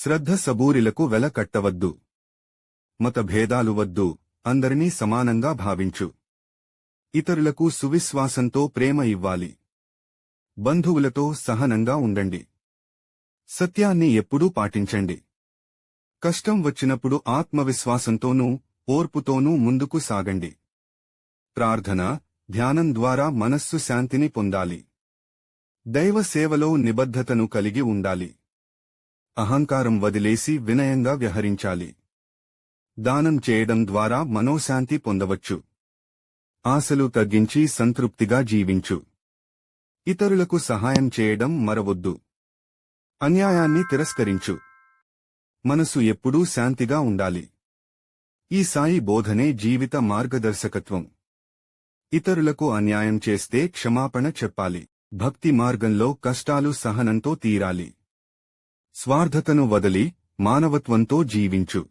శ్రద్ధ సబూరిలకు వెల కట్టవద్దు. మతభేదాలు వద్దు, అందరినీ సమానంగా భావించు. ఇతరులకు సువిశ్వాసంతో ప్రేమ ఇవ్వాలి. బంధువులతో సహనంగా ఉండండి. సత్యాన్ని ఎప్పుడూ పాటించండి. కష్టం వచ్చినప్పుడు ఆత్మవిశ్వాసంతోనూ ఓర్పుతోనూ ముందుకు సాగండి. ప్రార్థన, ధ్యానం ద్వారా మనస్సు శాంతిని పొందాలి. దైవ సేవలో నిబద్ధతను కలిగి ఉండాలి. అహంకారం వదిలేసి వినయంగా వ్యవహరించాలి. దానం చేయడం ద్వారా మనోశాంతి పొందవచ్చు. ఆశలు తగ్గించి సంతృప్తిగా జీవించు. ఇతరులకు సహాయం చేయడం మరవొద్దు. అన్యాయాన్ని తిరస్కరించు. మనసు ఎప్పుడూ శాంతిగా ఉండాలి. ఈ సాయి బోధనే జీవిత మార్గదర్శకత్వం. ఇతరులకు అన్యాయం చేస్తే క్షమాపణ చెప్పాలి. భక్తి మార్గంలో కష్టాలు సహనంతో తీరాలి. స్వార్థతను వదిలి మానవత్వంతో జీవించు.